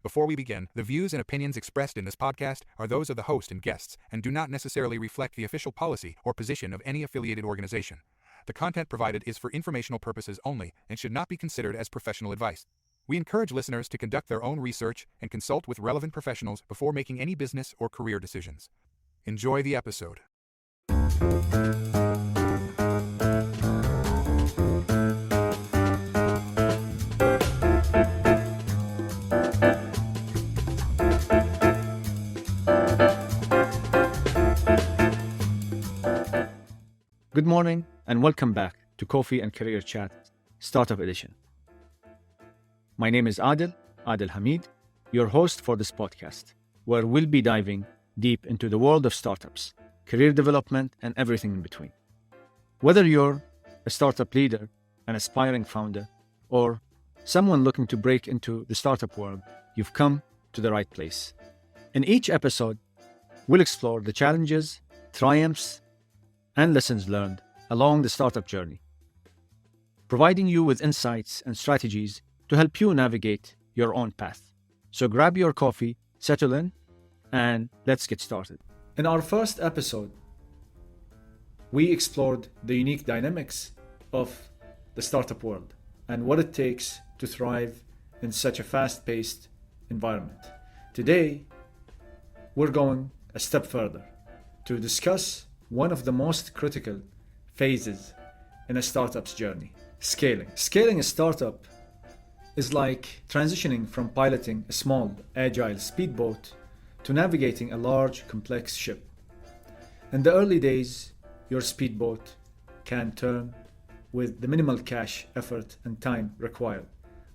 Before we begin, the views and opinions expressed in this podcast are those of the host and guests and do not necessarily reflect the official policy or position of any affiliated organization. The content provided is for informational purposes only and should not be considered as professional advice. We encourage listeners to conduct their own research and consult with relevant professionals before making any business or career decisions. Enjoy the episode. Good morning and welcome back to Coffee and Career Chat Startup Edition. My name is Adil Hamid, your host for this podcast, where we'll be diving deep into the world of startups, career development, and everything in between. Whether you're a startup leader, an aspiring founder, or someone looking to break into the startup world, you've come to the right place. In each episode, we'll explore the challenges, triumphs, and lessons learned along the startup journey, providing you with insights and strategies to help you navigate your own path. So grab your coffee, settle in, and let's get started. In our first episode, we explored the unique dynamics of the startup world and what it takes to thrive in such a fast-paced environment. Today, we're going a step further to discuss one of the most critical phases in a startup's journey: scaling. Scaling a startup is like transitioning from piloting a small, agile speedboat to navigating a large, complex ship. In the early days, your speedboat can turn with the minimal cash, effort, and time required,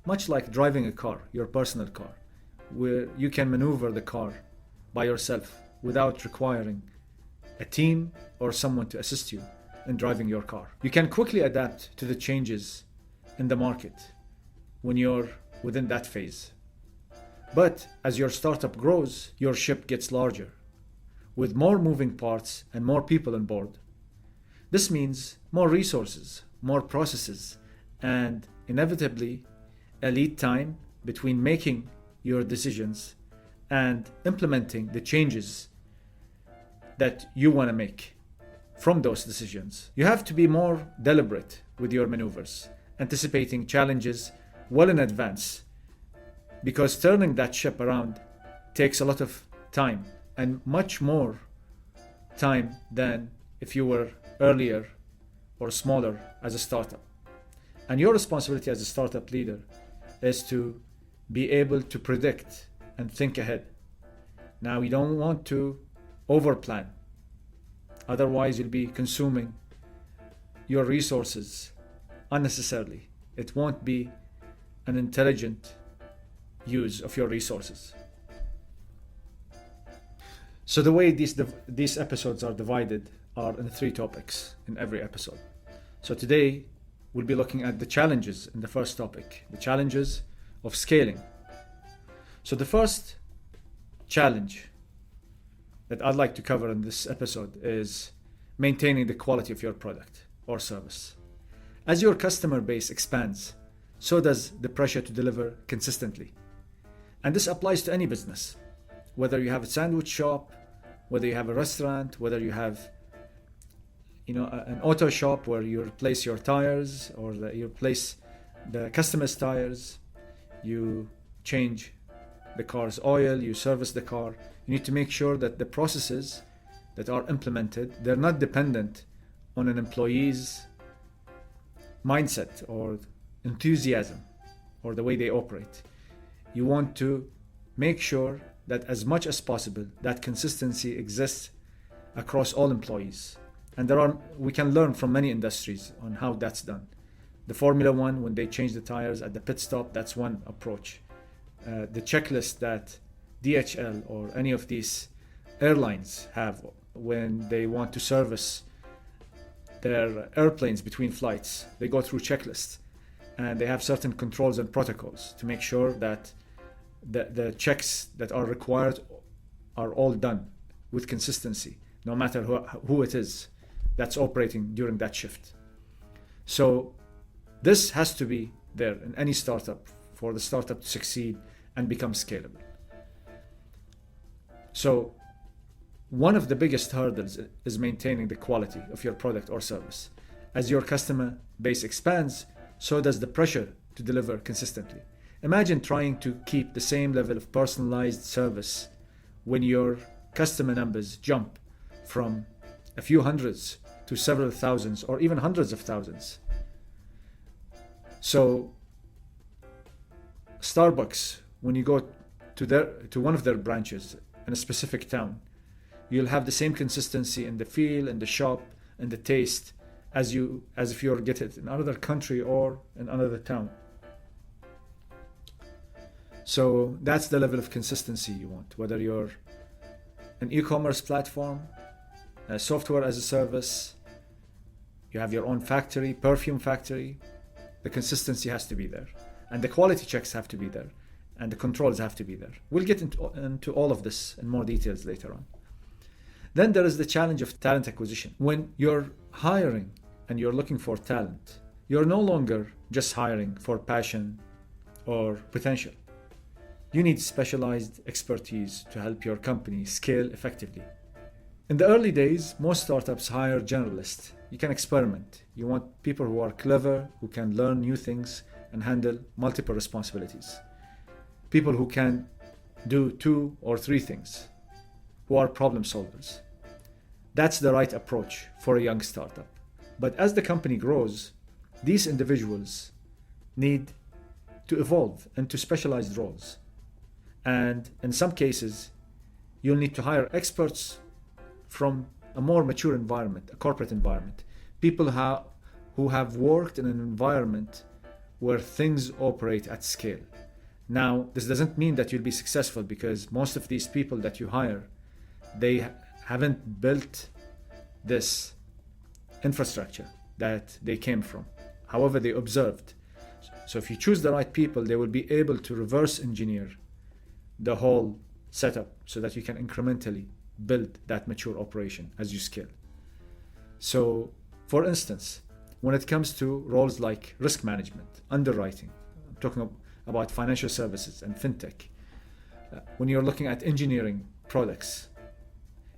much like driving a car, your personal car, where you can maneuver the car by yourself without requiring a team or someone to assist you in driving your car. You can quickly adapt to the changes in the market when you're within that phase. But as your startup grows, your ship gets larger, with more moving parts and more people on board. This means more resources, more processes, and inevitably a lead time between making your decisions and implementing the changes that you want to make from those decisions. You have to be more deliberate with your maneuvers, anticipating challenges well in advance, because turning that ship around takes a lot of time, and much more time than if you were earlier or smaller as a startup. And your responsibility as a startup leader is to be able to predict and think ahead. Now, you don't want to overplan. Otherwise, you'll be consuming your resources unnecessarily. It won't be an intelligent use of your resources. So the way these episodes are divided are in 3 topics in every episode. So today, we'll be looking at the challenges in the first topic, the challenges of scaling. So the first challenge that I'd like to cover in this episode is maintaining the quality of your product or service. As your customer base expands, so does the pressure to deliver consistently. And this applies to any business, whether you have a sandwich shop, whether you have a restaurant, whether you have an auto shop where you replace your tires or you replace the customer's tires, you change the car's oil, you service the car. You need to make sure that the processes that are implemented, they're not dependent on an employee's mindset or enthusiasm or the way they operate. You want to make sure that as much as possible, that consistency exists across all employees. And we can learn from many industries on how that's done. The Formula One, when they change the tires at the pit stop, that's one approach. The checklist that DHL or any of these airlines have when they want to service their airplanes between flights, they go through checklists and they have certain controls and protocols to make sure that the checks that are required are all done with consistency, no matter who it is that's operating during that shift. So this has to be there in any startup for the startup to succeed and become scalable. So one of the biggest hurdles is maintaining the quality of your product or service. As your customer base expands, so does the pressure to deliver consistently. Imagine trying to keep the same level of personalized service when your customer numbers jump from a few hundreds to several thousands or even hundreds of thousands. So Starbucks, when you go to one of their branches in a specific town, you'll have the same consistency in the feel, in the shop, and the taste as if you're getting it in another country or in another town. So that's the level of consistency you want, whether you're an e-commerce platform, a software as a service, you have your own factory, perfume factory. The consistency has to be there, and the quality checks have to be there, and the controls have to be there. We'll get into all of this in more details later on. Then there is the challenge of talent acquisition. When you're hiring and you're looking for talent, you're no longer just hiring for passion or potential. You need specialized expertise to help your company scale effectively. In the early days, most startups hire generalists. You can experiment. You want people who are clever, who can learn new things and handle multiple responsibilities. People who can do 2 or 3 things, who are problem solvers. That's the right approach for a young startup. But as the company grows, these individuals need to evolve into specialized roles. And in some cases, you'll need to hire experts from a more mature environment, a corporate environment. People who have worked in an environment where things operate at scale. Now, this doesn't mean that you'll be successful, because most of these people that you hire, they haven't built this infrastructure that they came from. However, they observed. So if you choose the right people, they will be able to reverse engineer the whole setup so that you can incrementally build that mature operation as you scale. So, for instance, when it comes to roles like risk management, underwriting, I'm talking about financial services and fintech, when you're looking at engineering products,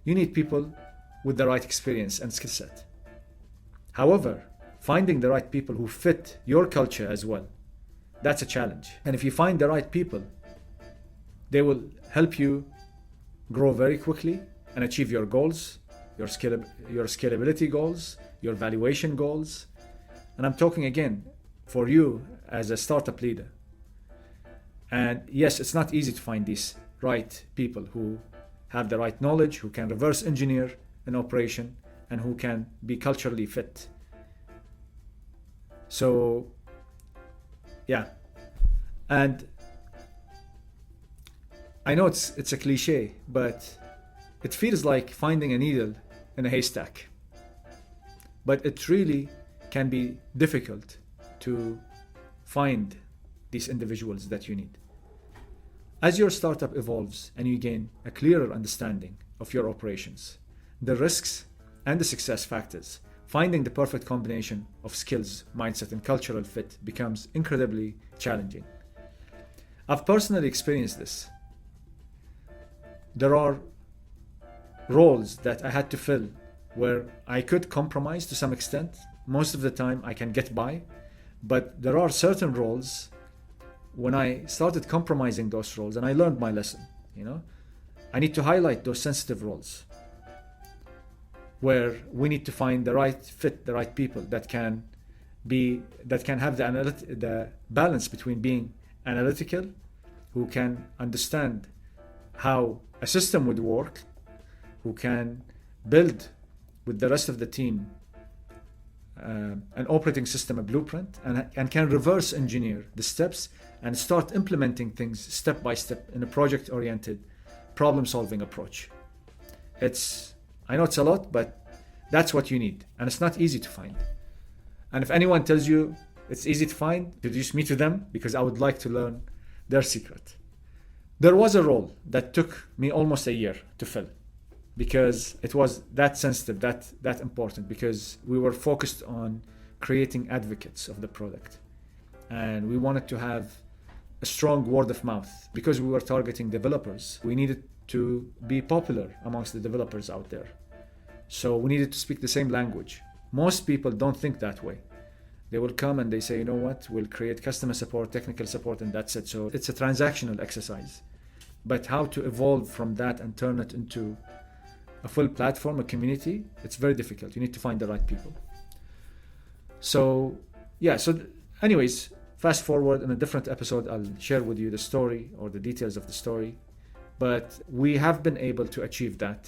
you need people with the right experience and skill set. However, finding the right people who fit your culture as well, that's a challenge. And if you find the right people, they will help you grow very quickly and achieve your goals, your scalability goals, your valuation goals. And I'm talking again for you as a startup leader. And yes, it's not easy to find these right people who have the right knowledge, who can reverse engineer an operation, and who can be culturally fit. So, yeah. And I know it's a cliche, but it feels like finding a needle in a haystack. But it really can be difficult to find these individuals that you need. As your startup evolves and you gain a clearer understanding of your operations, the risks and the success factors, finding the perfect combination of skills, mindset, and cultural fit becomes incredibly challenging. I've personally experienced this. There are roles that I had to fill where I could compromise to some extent. Most of the time I can get by, but there are certain roles when I started compromising those roles, and I learned my lesson, I need to highlight those sensitive roles where we need to find the right fit, the right people that can have the balance between being analytical, who can understand how a system would work, who can build with the rest of the team an operating system, a blueprint, and can reverse engineer the steps and start implementing things step by step in a project-oriented, problem-solving approach. I know it's a lot, but that's what you need, and it's not easy to find. And if anyone tells you it's easy to find, introduce me to them, because I would like to learn their secret. There was a role that took me almost a year to fill, because it was that sensitive, that important, because we were focused on creating advocates of the product. And we wanted to have a strong word of mouth. Because we were targeting developers, we needed to be popular amongst the developers out there. So we needed to speak the same language. Most people don't think that way. They will come and they say, you know what, we'll create customer support, technical support, and that's it. So it's a transactional exercise. But how to evolve from that and turn it into a full platform, a community, it's very difficult. You need to find the right people. So anyways, fast forward, in a different episode, I'll share with you the story or the details of the story. But we have been able to achieve that.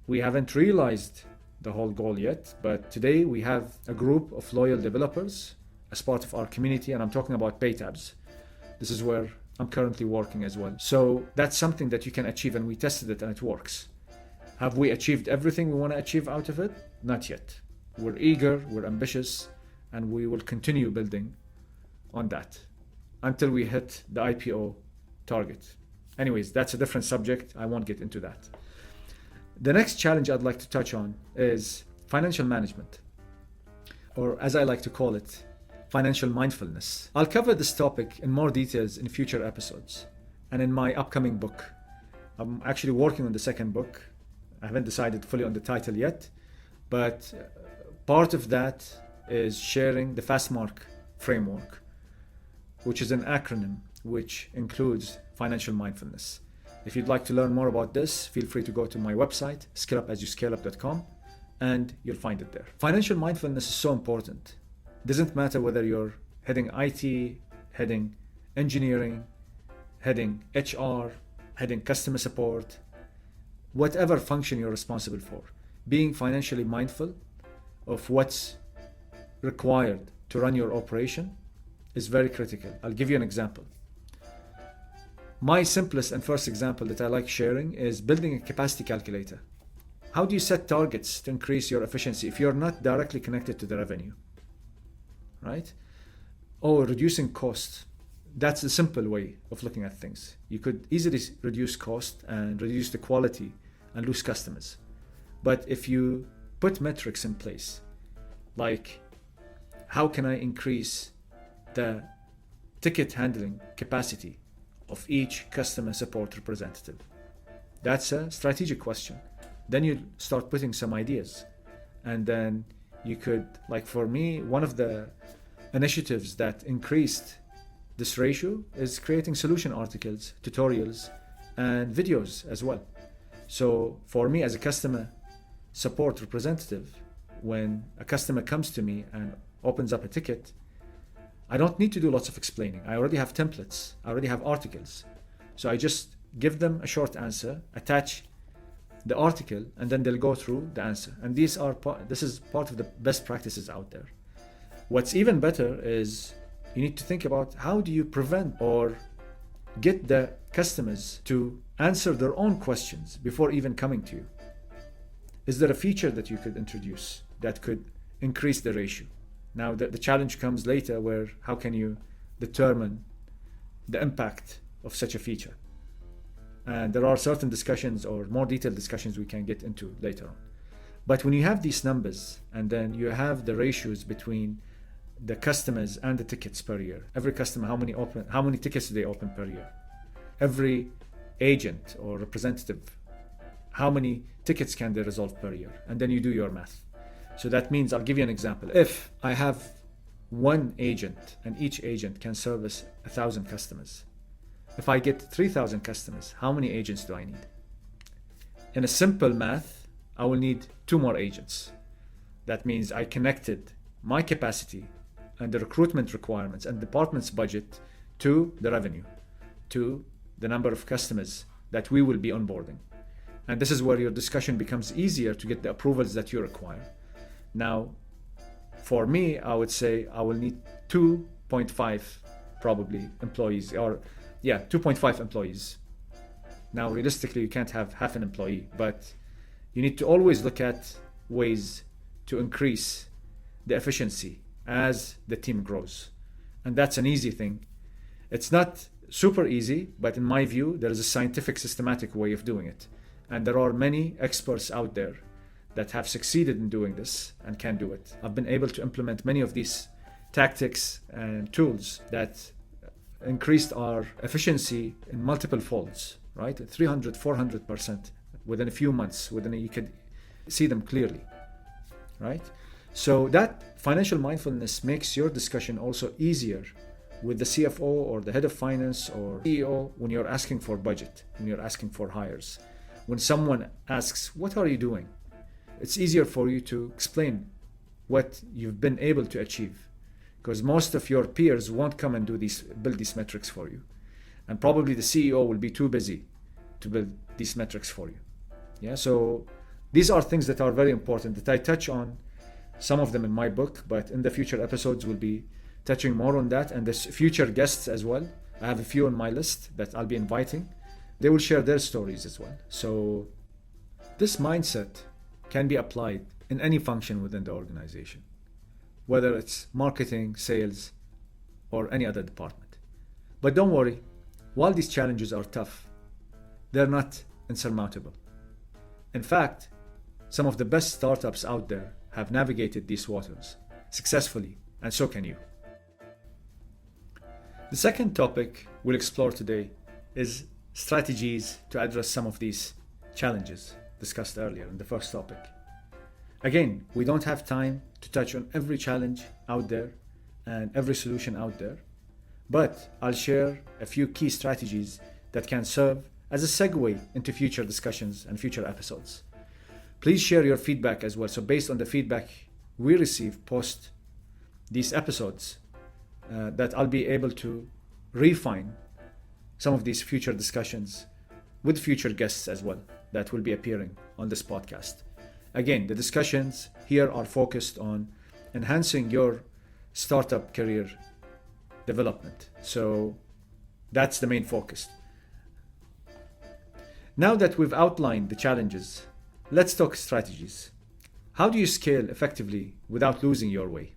We haven't realized the whole goal yet, but today we have a group of loyal developers as part of our community, and I'm talking about Paytabs. This is where I'm currently working as well. So that's something that you can achieve, and we tested it and it works. Have we achieved everything we want to achieve out of it? Not yet. We're eager, we're ambitious, and we will continue building on that until we hit the IPO target. Anyways, that's a different subject. I won't get into that. The next challenge I'd like to touch on is financial management, or as I like to call it, financial mindfulness. I'll cover this topic in more details in future episodes and in my upcoming book. I'm actually working on the second book. I haven't decided fully on the title yet, but part of that is sharing the FastMark framework, which is an acronym which includes financial mindfulness. If you'd like to learn more about this, feel free to go to my website, scaleupasyouscaleup.com, and you'll find it there. Financial mindfulness is so important. It doesn't matter whether you're heading IT, heading engineering, heading HR, heading customer support, whatever function you're responsible for. Being financially mindful of what's required to run your operation is very critical. I'll give you an example. My simplest and first example that I like sharing is building a capacity calculator. How do you set targets to increase your efficiency if you're not directly connected to the revenue, right? Or reducing cost. That's the simple way of looking at things. You could easily reduce cost and reduce the quality and lose customers. But if you put metrics in place, like how can I increase the ticket handling capacity of each customer support representative? That's a strategic question. Then you start putting some ideas. And then you could, like for me, one of the initiatives that increased this ratio is creating solution articles, tutorials, and videos as well. So for me as a customer support representative, when a customer comes to me and opens up a ticket, I don't need to do lots of explaining. I already have templates. I already have articles. So I just give them a short answer, attach the article, and then they'll go through the answer. And this is part of the best practices out there. What's even better is you need to think about how do you prevent or get the customers to answer their own questions before even coming to you. Is there a feature that you could introduce that could increase the ratio? Now the challenge comes later, where how can you determine the impact of such a feature? And there are certain discussions or more detailed discussions we can get into later on. But when you have these numbers and then you have the ratios between the customers and the tickets per year, every customer, how many tickets do they open per year? Every agent or representative, how many tickets can they resolve per year? And then you do your math. So that means, I'll give you an example. If I have one agent and each agent can service 1,000 customers, if I get 3,000 customers, how many agents do I need? In a simple math, I will need 2 more agents. That means I connected my capacity and the recruitment requirements and department's budget to the revenue, to the number of customers that we will be onboarding. And this is where your discussion becomes easier to get the approvals that you require. Now, for me, I would say I will need 2.5 probably employees, 2.5 employees. Now, realistically, you can't have half an employee, but you need to always look at ways to increase the efficiency as the team grows. And that's an easy thing. It's not super easy, but in my view, there is a scientific, systematic way of doing it. And there are many experts out there that have succeeded in doing this and can do it. I've been able to implement many of these tactics and tools that increased our efficiency in multiple folds, right? 300, 400% within a few months, you could see them clearly, right? So that financial mindfulness makes your discussion also easier with the CFO or the head of finance or CEO when you're asking for budget, when you're asking for hires. When someone asks, what are you doing? It's easier for you to explain what you've been able to achieve, because most of your peers won't come and build these metrics for you. And probably the CEO will be too busy to build these metrics for you. Yeah, so these are things that are very important that I touch on some of them in my book, but in the future episodes we'll be touching more on that, and the future guests as well. I have a few on my list that I'll be inviting. They will share their stories as well. So this mindset can be applied in any function within the organization, whether it's marketing, sales, or any other department. But don't worry, while these challenges are tough, they're not insurmountable. In fact, some of the best startups out there have navigated these waters successfully, and so can you. The second topic we'll explore today is strategies to address some of these challenges discussed earlier in the first topic. Again, we don't have time to touch on every challenge out there and every solution out there, but I'll share a few key strategies that can serve as a segue into future discussions and future episodes. Please share your feedback as well. So based on the feedback we receive post these episodes, that I'll be able to refine some of these future discussions with future guests as well that will be appearing on this podcast. Again, the discussions here are focused on enhancing your startup career development. So that's the main focus. Now that we've outlined the challenges, let's talk strategies. How do you scale effectively without losing your way?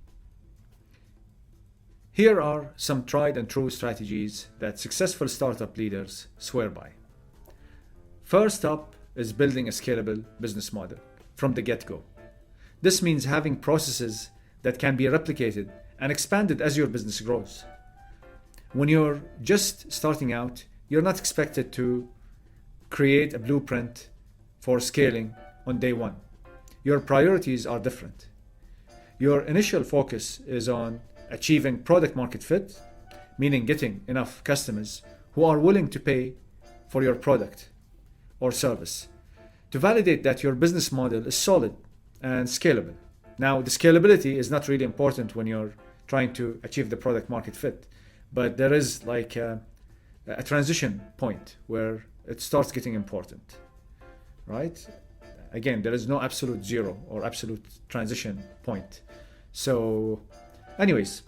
Here are some tried and true strategies that successful startup leaders swear by. First up is building a scalable business model from the get-go. This means having processes that can be replicated and expanded as your business grows. When you're just starting out, you're not expected to create a blueprint for scaling on day one. Your priorities are different. Your initial focus is on achieving product market fit, meaning getting enough customers who are willing to pay for your product or service to validate that your business model is solid and scalable. Now, the scalability is not really important when you're trying to achieve the product market fit, but there is like a transition point where it starts getting important, right? Again, there is no absolute zero or absolute transition point. So anyways,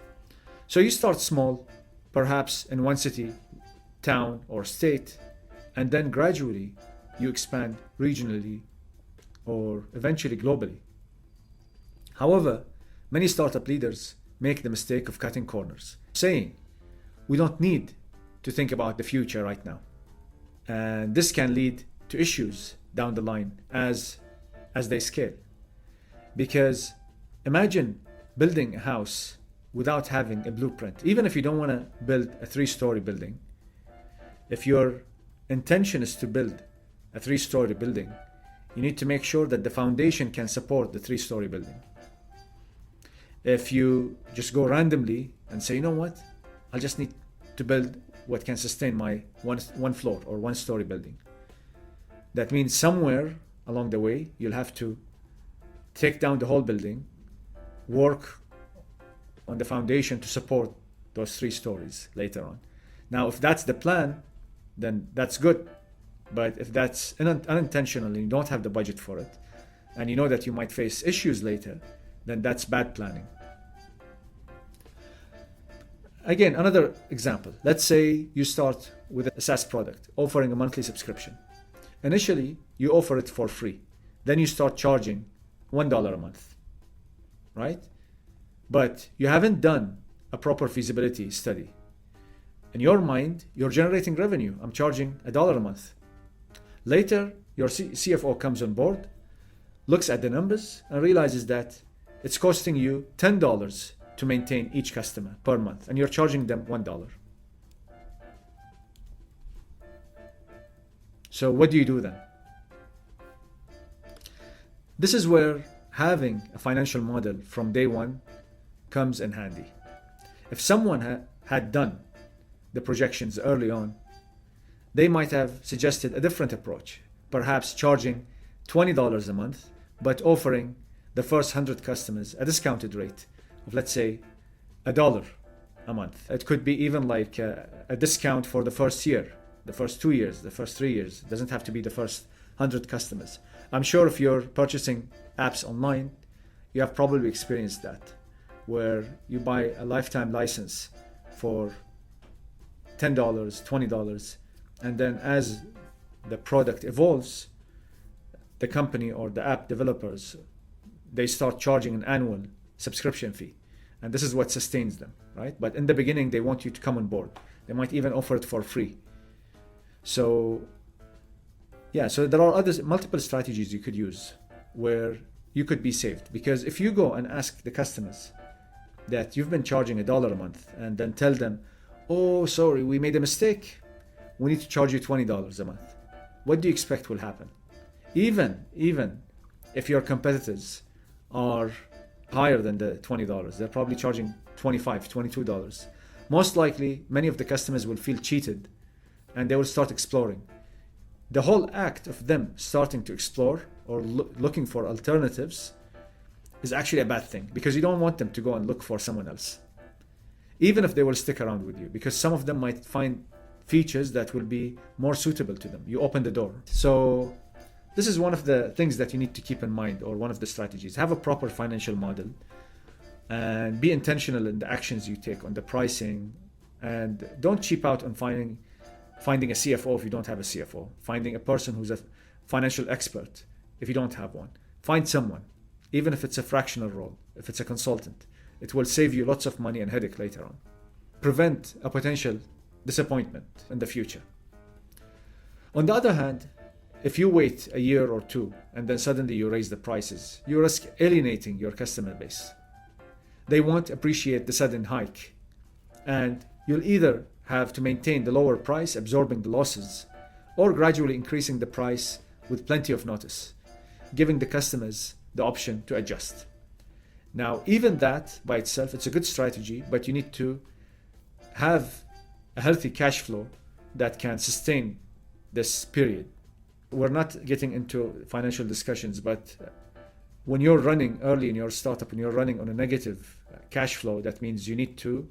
so you start small, perhaps in one city, town, or state, and then gradually you expand regionally or eventually globally. However, many startup leaders make the mistake of cutting corners, saying, we don't need to think about the future right now. And this can lead to issues down the line as they scale. Because imagine building a house without having a blueprint. Even if you don't want to build a 3-story building, if your intention is to build a 3-story building, you need to make sure that the foundation can support the 3-story building. If you just go randomly and say, you know what, I'll just need to build what can sustain my one floor or 1-story building, that means somewhere along the way you'll have to take down the whole building, work on the foundation to support those 3 stories later on. Now, if that's the plan, then that's good. But if that's unintentional and you don't have the budget for it, and you know that you might face issues later, then that's bad planning. Again, another example. Let's say you start with a SaaS product offering a monthly subscription. Initially, you offer it for free. Then you start charging $1 a month, right? But you haven't done a proper feasibility study. In your mind, you're generating revenue. I'm charging $1 a month. Later, your CFO comes on board, looks at the numbers, and realizes that it's costing you $10 to maintain each customer per month, and you're charging them $1. So what do you do then? This is where having a financial model from day one comes in handy. If someone had done the projections early on, they might have suggested a different approach, perhaps charging $20 a month, but offering the first 100 customers a discounted rate of, let's say, $1 a month. It could be even like a discount for the first year, the first 2 years, the first 3 years. It doesn't have to be the first 100 customers. I'm sure if you're purchasing apps online, you have probably experienced that, where you buy a lifetime license for $10, $20, and then as the product evolves, the company or the app developers, they start charging an annual subscription fee. And this is what sustains them, right? But in the beginning, they want you to come on board. They might even offer it for free. So there are multiple strategies you could use where you could be saved. Because if you go and ask the customers that you've been charging $1 a month and then tell them, oh, sorry, we made a mistake, we need to charge you $20 a month, what do you expect will happen? Even if your competitors are higher than the $20, they're probably charging $25, $22. Most likely, many of the customers will feel cheated and they will start exploring. The whole act of them starting to explore or looking for alternatives is actually a bad thing, because you don't want them to go and look for someone else, even if they will stick around with you, because some of them might find features that will be more suitable to them. You open the door. So this is one of the things that you need to keep in mind, or one of the strategies. Have a proper financial model and be intentional in the actions you take on the pricing, and don't cheap out on finding a CFO if you don't have a CFO, finding a person who's a financial expert if you don't have one. Find someone, even if it's a fractional role, if it's a consultant. It will save you lots of money and headache later on. Prevent a potential disappointment in the future. On the other hand, if you wait a year or two and then suddenly you raise the prices, you risk alienating your customer base. They won't appreciate the sudden hike, and you'll either have to maintain the lower price, absorbing the losses, or gradually increasing the price with plenty of notice, giving the customers the option to adjust. Now, even that by itself, it's a good strategy, but you need to have a healthy cash flow that can sustain this period. We're not getting into financial discussions, but when you're running early in your startup and you're running on a negative cash flow, that means you need to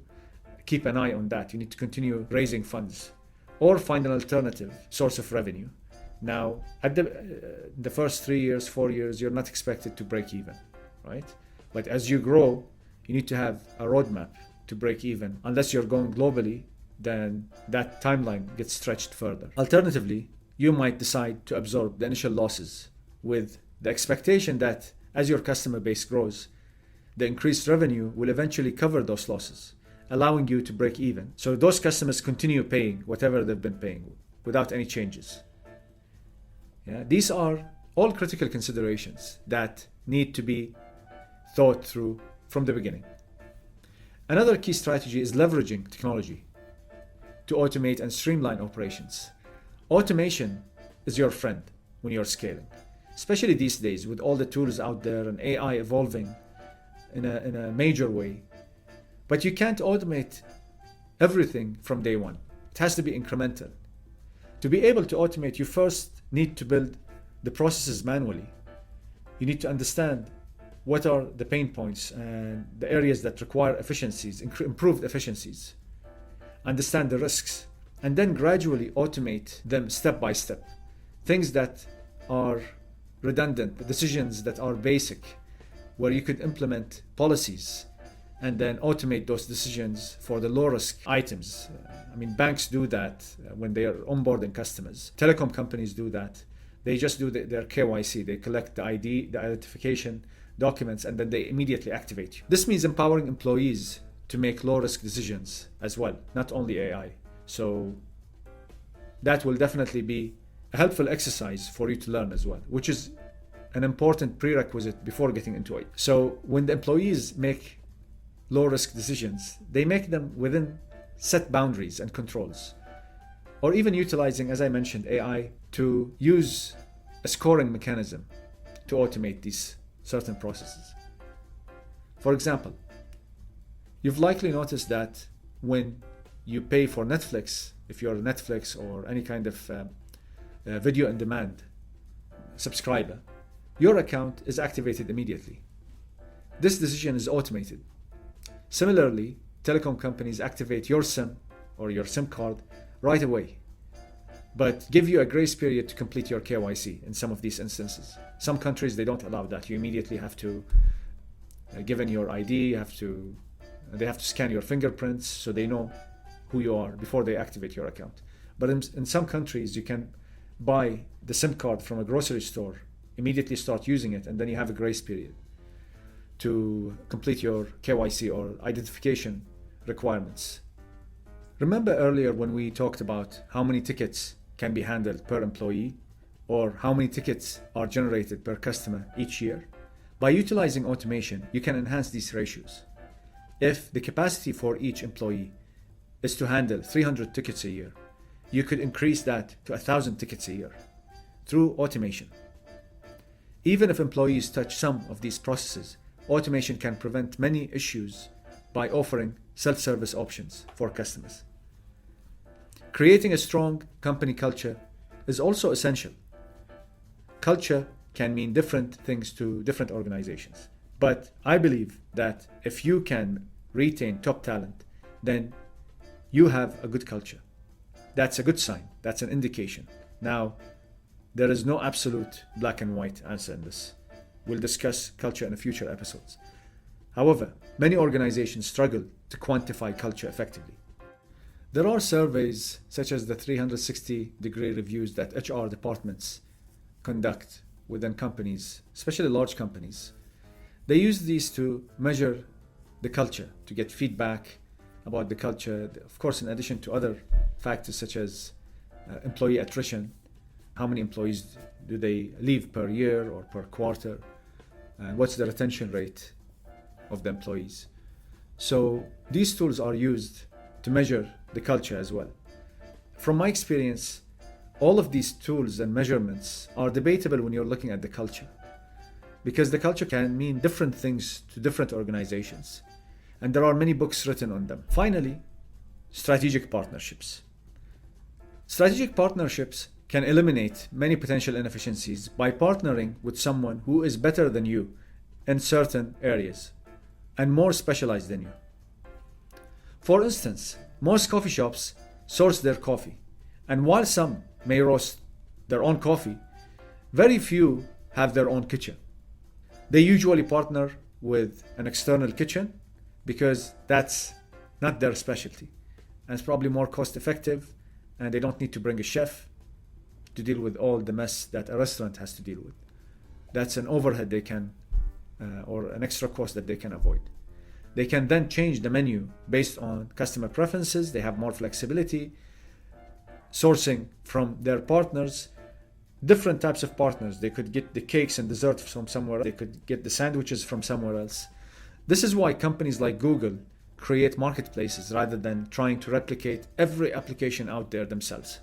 keep an eye on that. You need to continue raising funds or find an alternative source of revenue. Now, at the first 3 years, 4 years, you're not expected to break even, right? But as you grow, you need to have a roadmap to break even. Unless you're going globally, then that timeline gets stretched further. Alternatively, you might decide to absorb the initial losses with the expectation that as your customer base grows, the increased revenue will eventually cover those losses, allowing you to break even. So those customers continue paying whatever they've been paying without any changes. These are all critical considerations that need to be thought through from the beginning. Another key strategy is leveraging technology to automate and streamline operations. Automation is your friend when you're scaling, especially these days with all the tools out there and AI evolving in a major way. But you can't automate everything from day one. It has to be incremental. To be able to automate, you first need to build the processes manually. You need to understand what are the pain points and the areas that require efficiencies, improved efficiencies. Understand the risks, and then gradually automate them step by step. Things that are redundant, decisions that are basic, where you could implement policies and then automate those decisions for the low-risk items. Banks do that when they are onboarding customers. Telecom companies do that. They just do their KYC. They collect the ID, the identification documents, and then they immediately activate you. This means empowering employees to make low-risk decisions as well, not only AI. So that will definitely be a helpful exercise for you to learn as well, which is an important prerequisite before getting into it. So when the employees make low-risk decisions, they make them within set boundaries and controls. or even utilizing, as I mentioned, AI to use a scoring mechanism to automate these certain processes. For example, you've likely noticed that when you pay for Netflix, if you're a Netflix or any kind of video on demand subscriber, your account is activated immediately. This decision is automated. Similarly, telecom companies activate your SIM or your SIM card right away, but give you a grace period to complete your KYC in some of these instances. Some countries, they don't allow that. You immediately have to give in your ID, they have to scan your fingerprints so they know who you are before they activate your account. But in some countries, you can buy the SIM card from a grocery store, immediately start using it, and then you have a grace period to complete your KYC or identification requirements. Remember earlier when we talked about how many tickets can be handled per employee or how many tickets are generated per customer each year? By utilizing automation, you can enhance these ratios. If the capacity for each employee is to handle 300 tickets a year, you could increase that to 1,000 tickets a year through automation. Even if employees touch some of these processes, automation can prevent many issues by offering self-service options for customers. Creating a strong company culture is also essential. Culture can mean different things to different organizations, but I believe that if you can retain top talent, then you have a good culture. That's a good sign. That's an indication. Now, there is no absolute black and white answer in this. We'll discuss culture in future episodes. However, many organizations struggle to quantify culture effectively. There are surveys such as the 360-degree reviews that HR departments conduct within companies, especially large companies. They use these to measure the culture, to get feedback about the culture, of course, in addition to other factors such as employee attrition. How many employees do they leave per year or per quarter? And what's the retention rate of the employees? So these tools are used to measure the culture as well. From my experience, all of these tools and measurements are debatable when you're looking at the culture, because the culture can mean different things to different organizations, and there are many books written on them. Finally, strategic partnerships. Strategic partnerships can eliminate many potential inefficiencies by partnering with someone who is better than you in certain areas and more specialized than you. For instance, most coffee shops source their coffee, and while some may roast their own coffee, very few have their own kitchen. They usually partner with an external kitchen because that's not their specialty, and it's probably more cost effective, and they don't need to bring a chef to deal with all the mess that a restaurant has to deal with. That's an overhead they can, or an extra cost that they can avoid. They can then change the menu based on customer preferences. They have more flexibility, sourcing from their partners, different types of partners. They could get the cakes and desserts from somewhere. They could get the sandwiches from somewhere else. This is why companies like Google create marketplaces rather than trying to replicate every application out there themselves.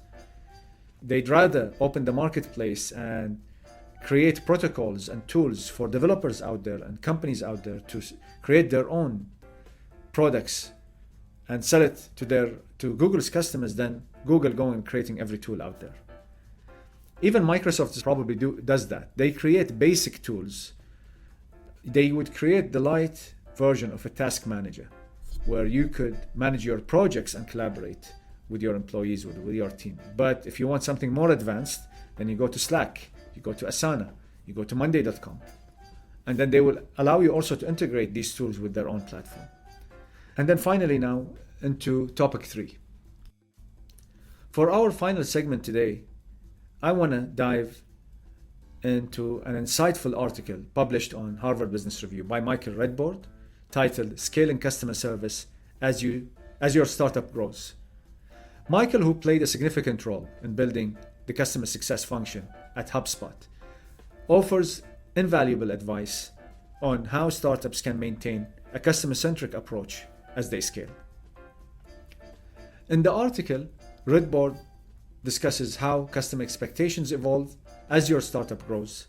They'd rather open the marketplace and create protocols and tools for developers out there and companies out there to create their own products and sell it to Google's customers than Google going and creating every tool out there. Even Microsoft probably does that. They create basic tools. They would create the light version of a task manager where you could manage your projects and collaborate with your employees, with your team. But if you want something more advanced, then you go to Slack, you go to Asana, you go to Monday.com. And then they will allow you also to integrate these tools with their own platform. And then finally now into topic 3. For our final segment today, I want to dive into an insightful article published on Harvard Business Review by Michael Redbord titled Scaling Customer Service as Your Startup Grows. Michael, who played a significant role in building the customer success function at HubSpot, offers invaluable advice on how startups can maintain a customer-centric approach as they scale. In the article, Redbord discusses how customer expectations evolve as your startup grows.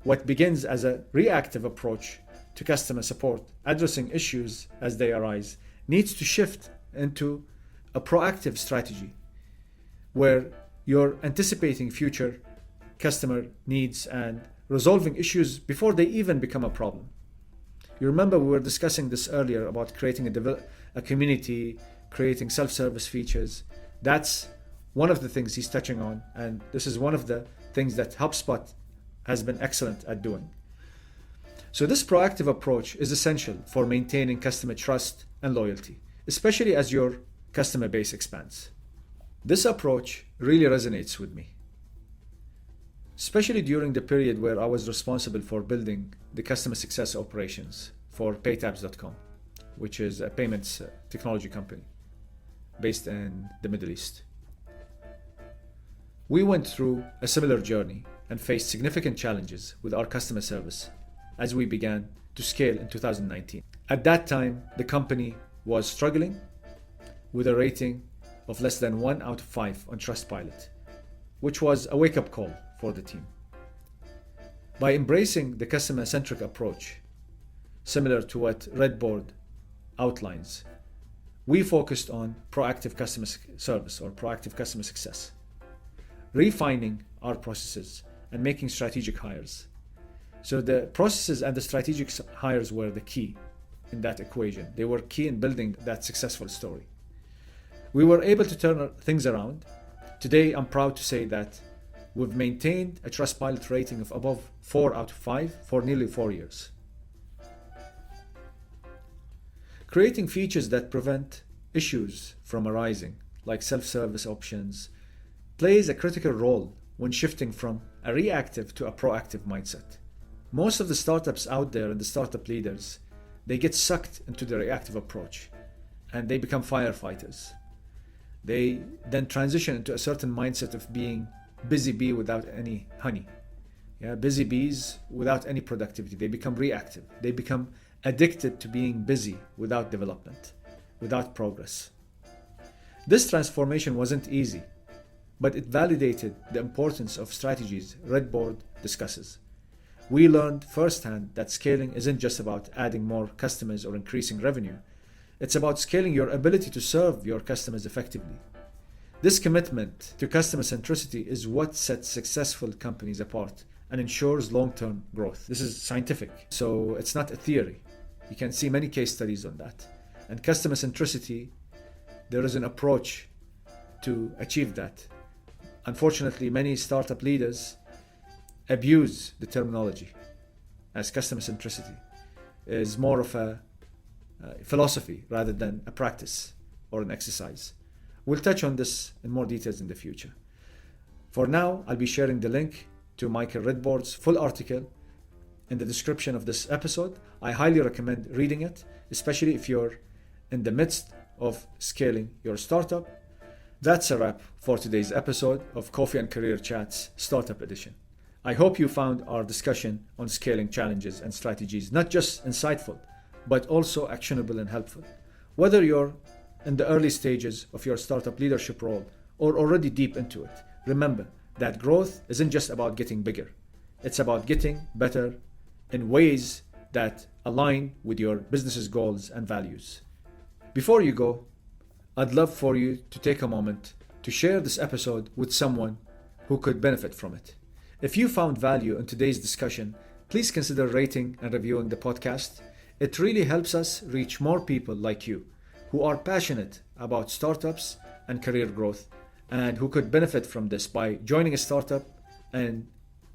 What begins as a reactive approach to customer support, addressing issues as they arise, needs to shift into a proactive strategy where you're anticipating future customer needs and resolving issues before they even become a problem. You remember we were discussing this earlier about creating a community, creating self-service features. That's one of the things he's touching on, and this is one of the things that HubSpot has been excellent at doing. So this proactive approach is essential for maintaining customer trust and loyalty, especially as your customer base expands. This approach really resonates with me, especially during the period where I was responsible for building the customer success operations for paytabs.com, which is a payments technology company based in the Middle East. We went through a similar journey and faced significant challenges with our customer service as we began to scale in 2019. At that time, the company was struggling with a rating of less than 1 out of 5 on Trustpilot, which was a wake-up call for the team. By embracing the customer-centric approach, similar to what Redboard outlines, we focused on proactive customer service or proactive customer success, refining our processes and making strategic hires. So the processes and the strategic hires were the key in that equation. They were key in building that successful story. We were able to turn things around. Today, I'm proud to say that we've maintained a Trustpilot rating of above 4 out of 5 for nearly 4 years. Creating features that prevent issues from arising, like self-service options, plays a critical role when shifting from a reactive to a proactive mindset. Most of the startups out there and the startup leaders, they get sucked into the reactive approach and they become firefighters. They then transition into a certain mindset of being busy bee without any honey. Busy bees without any productivity. They become reactive. They become addicted to being busy without development, without progress. This transformation wasn't easy, but it validated the importance of strategies Redboard discusses. We learned firsthand that scaling isn't just about adding more customers or increasing revenue. It's about scaling your ability to serve your customers effectively. This commitment to customer centricity is what sets successful companies apart and ensures long-term growth. This is scientific, so it's not a theory. You can see many case studies on that. And customer centricity, there is an approach to achieve that. Unfortunately, many startup leaders abuse the terminology, as customer centricity is more of a philosophy rather than a practice or an exercise. We'll touch on this in more details in the future. For now, I'll be sharing the link to Michael Redboard's full article in the description of this episode. I highly recommend reading it, especially if you're in the midst of scaling your startup. That's a wrap for today's episode of Coffee and Career Chats Startup Edition. I hope you found our discussion on scaling challenges and strategies not just insightful, but also actionable and helpful. Whether you're in the early stages of your startup leadership role or already deep into it, remember that growth isn't just about getting bigger. It's about getting better in ways that align with your business's goals and values. Before you go, I'd love for you to take a moment to share this episode with someone who could benefit from it. If you found value in today's discussion, please consider rating and reviewing the podcast. It really helps us reach more people like you who are passionate about startups and career growth and who could benefit from this by joining a startup and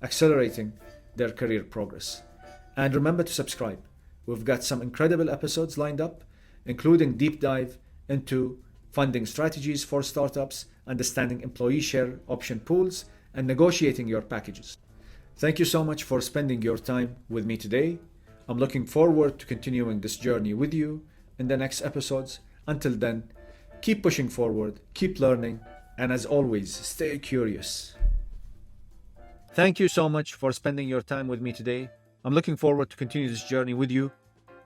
accelerating their career progress. And remember to subscribe. We've got some incredible episodes lined up, including deep dive into funding strategies for startups, understanding employee share option pools, and negotiating your packages. Thank you so much for spending your time with me today. I'm looking forward to continuing this journey with you in the next episodes. Until then, keep pushing forward, keep learning, and as always, stay curious. Thank you so much for spending your time with me today. I'm looking forward to continue this journey with you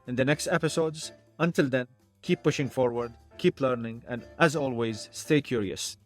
in the next episodes. Until then, keep pushing forward, keep learning, and as always, stay curious.